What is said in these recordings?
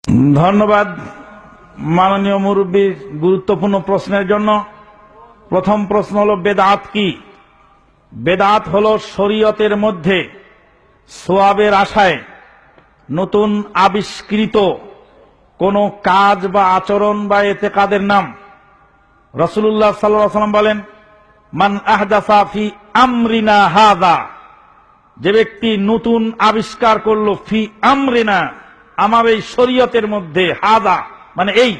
ধন্যবাদ মাননীয় মুরব্বী গুরুত্বপূর্ণ প্রশ্নের জন্য। প্রথম প্রশ্ন হলো বেদাত কি? বেদাত হলো শরীয়তের মধ্যে সওয়াবের আশায় নতুন আবিষ্কৃত কোন কাজ বা আচরণ বা এতেকাদের নাম। রাসূলুল্লাহ সাল্লাল্লাহু আলাইহি ওয়াসাল্লাম বলেন, মান আহদাসা ফি আমরিনা হাযা, যে ব্যক্তি নতুন আবিষ্কার করলো ফি আমরিনা, আমার এই শরীয়তের মধ্যে, হাযা মানে এই,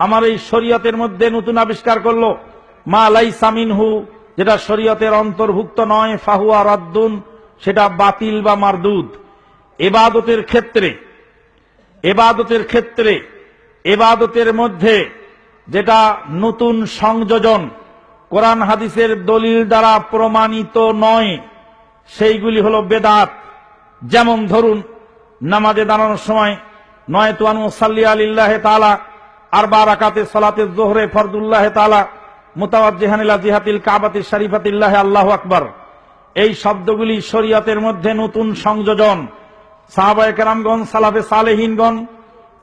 আমার এই শরীয়তের মধ্যে নতুন আবিষ্কার করলো, মা লাইসা মিনহু, যেটা শরীয়তের অন্তর্ভুক্ত নয়, ফাহুয়া রাদ্দুন, সেটা বাতিল বা মারদুদ। এবাদতের মধ্যে যেটা নতুন সংযোজন, কোরআন হাদিসের দলিল দ্বারা প্রমাণিত নয়, সেইগুলি হলো বেদাত। যেমন ধরুন, নামাজে দাঁড়ানোর সময় নয়তু আন উসাল্লি আলিল্লাহি তাআলা আরবা রাকাতে সালাতে যোহরে ফরদুল্লাহি তাআলা মুতাওয়াজ্জিহান ইলা জিহাতিল কাবাতি শরীফাতিল্লাহি আল্লাহু আকবার, এই শব্দগুলি শরীয়তের মধ্যে নতুন সংযোজন। সাহাবায়ে কেরামগণ, সালাফে সালেহিনগণ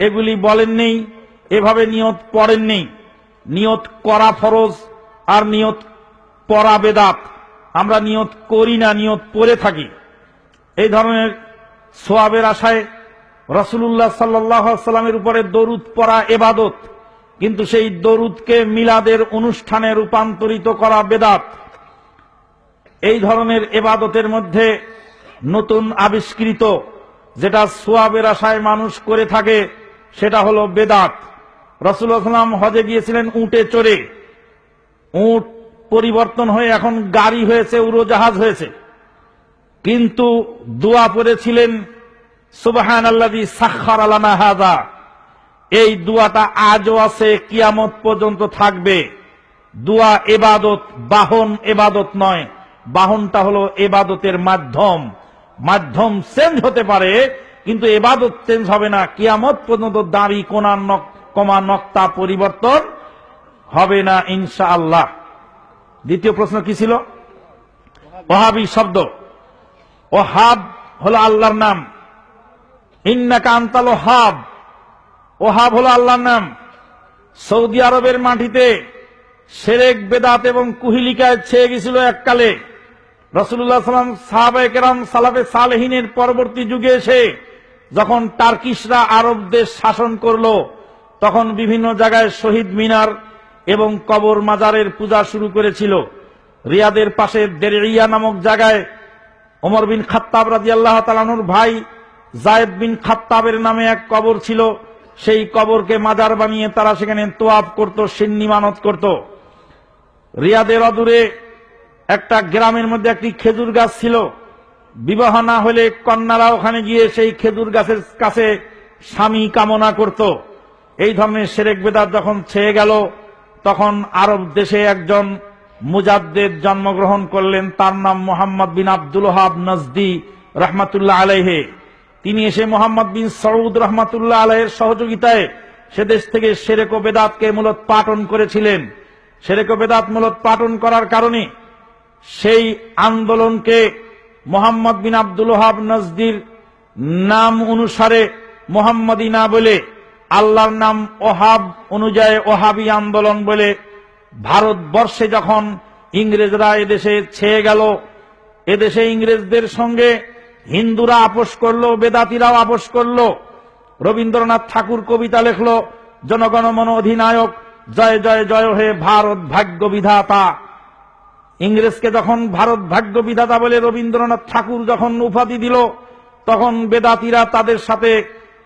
এগুলি বলেননি, এভাবে নিয়ত পড়েননি। নিয়ত করা ফরজ আর নিয়ত পড়া বেদাত। আমরা নিয়ত করি না, নিয়ত পড়ে থাকি। এই ধরনের সওয়াবের আশায় রাসূলুল্লাহ সাল্লাল্লাহু আলাইহি ওয়াসাল্লামের উপরে দরুদ পড়া ইবাদত, কিন্তু সেই দরুদকে মিলাদের অনুষ্ঠানে রূপান্তরিত করা বেদাত। এই ধরনের ইবাদতের মধ্যে নতুন আবিষ্কৃত যেটা সওয়াবের আশায় মানুষ করে থাকে, সেটা হলো বেদাত। রাসূলুল্লাহ সাল্লাল্লাহু আলাইহি ওয়াসাল্লাম হজে গিয়েছিলেন উটে চড়ে, উট পরিবর্তন হয়ে এখন গাড়ি হয়েছে, উড়োজাহাজ হয়েছে, কিন্তু দোয়া পড়েছিলেন সুবহানাল্লাযী সাখখারা লানা হাযা। এই দোয়াটা আজও আছে, কিয়ামত পর্যন্ত থাকবে। দোয়া ইবাদত, বাহন ইবাদত নয়। বাহনটা হলো ইবাদতের মাধ্যম। মাধ্যম চেঞ্জ হতে পারে, কিন্তু ইবাদত চেঞ্জ হবে না। কিয়ামত পর্যন্ত দাড়ি কমা নক্তা পরিবর্তন হবে না ইনশাআল্লাহ। দ্বিতীয় প্রশ্ন কি ছিল? ওহাবী শব্দ। ওহাব হলো আল্লাহর নাম। ইন্নাকা আনতাল ওহাব, ওহাব হলো আল্লাহর নাম। সৌদি আরবের মাটিতে শিরক, বেদাত এবং কুহিলিকায় ছেয়ে গেছিল এককালে। রাসূলুল্লাহ সাল্লাল্লাহু আলাইহি ওয়াসাল্লাম, সাহাবায়ে কেরাম, সালাফে সালেহিনের পরবর্তী যুগে এসে যখন টার্কিশরা আরব দেশ শাসন করলো, তখন বিভিন্ন জায়গায় শহীদ মিনার এবং কবর মাজারের পূজা শুরু করেছিল। রিয়াদের পাশে দেরিয়া নামক জায়গায় ওমর বিন খাত্তাব রাদিয়াল্লাহু তাআলা আনহুর ভাই যায়েদ বিন খাত্তাবের নামে এক কবর ছিল। সেই কবরকে মাজার বানিয়ে তারা সেখানে তোয়াফ করত, সিন্নি মানত করত। রিয়াদের অদূরে একটা গ্রামের মধ্যে একটি খেজুর গাছ ছিল। বিবাহ না হলে কন্যারা ওখানে গিয়ে সেই খেজুর গাছের কাছে স্বামী কামনা করত। এই ধরনের শিরক বেদাত যখন ছেয়ে গেল, তখন আরব দেশে একজন মুজাদ্দিদ জন্মগ্রহণ করলেন। তার নাম মুহাম্মদ বিন আব্দুল ওয়াহাব নজদি রাহমাতুল্লাহ আলাইহি। তিনি এসে মুহাম্মদ বিন সৌদ রাহমাতুল্লাহ আলাইহির সহযোগিতায় সে দেশ থেকে শিরক ও বেদাতকে মূলোৎপাটন করেছিলেন। শিরক ও বেদাত মূলোৎপাটন করার কারণে সেই আন্দোলনকে মুহাম্মদ বিন আব্দুল ওয়াহাব নজদির নাম অনুসারে মুহাম্মদি না বলে আল্লাহর নাম ওহাব অনুযায়ী ওহাবী আন্দোলন বলে ভারতবর্ষে যখন ইংরেজরা এদেশে ছেয়ে গেল, এদেশে ইংরেজদের সঙ্গে হিন্দুরা আপোষ করলো, বেদাতিরাও আপোষ করলো। রবীন্দ্রনাথ ঠাকুর কবিতা লিখলো, জনগণমন অধিনায়ক জয় জয় জয় হে ভারত ভাগ্য বিধাতা। ইংরেজকে যখন ভারত ভাগ্য বিধাতা বলে রবীন্দ্রনাথ ঠাকুর যখন উপাধি দিল, তখন বেদাতিরা তাদের সাথে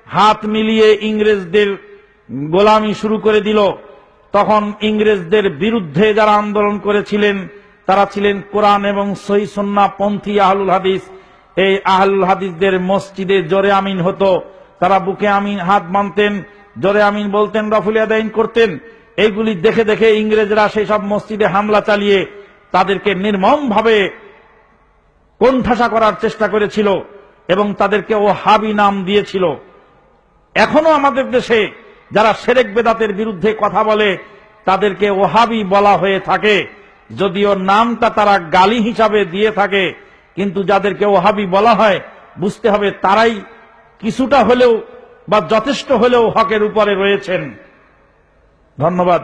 হাত মিলিয়ে ইংরেজদের গোলামি শুরু করে দিল। তখন ইংরেজদের বিরুদ্ধে যারা আন্দোলন করেছিলেন, তারা ছিলেন কোরআন এবং সহিহ সুন্নাহ পন্থী আহলুল হাদিস। এই আহলুল হাদিসদের মসজিদে জোরে আমিন হতো। তারা বুকে আমিন হাত বাঁধতেন, জোরে আমিন বলতেন, রফুল ইয়াদাইন করতেন। এইগুলি দেখে দেখে ইংরেজরা সেই সব মসজিদে হামলা চালিয়ে তাদেরকে নির্মমভাবে কোণঠাসা করার চেষ্টা করেছিল এবং তাদেরকে ওহাবী নাম দিয়েছিল। এখনো আমাদের দেশে যারা শিরক বেদাতের বিরুদ্ধে কথা বলে, তাদেরকে ওহাবী বলা হয়ে থাকে, যদিও নামটা তারা গালি হিসাবে দিয়ে থাকে। কিন্তু যাদেরকে ওহাবী বলা হয়, বুঝতে হবে তারাই কিছুটা হলেও বা যথেষ্ট হলেও হকের উপরে রয়েছেন। ধন্যবাদ।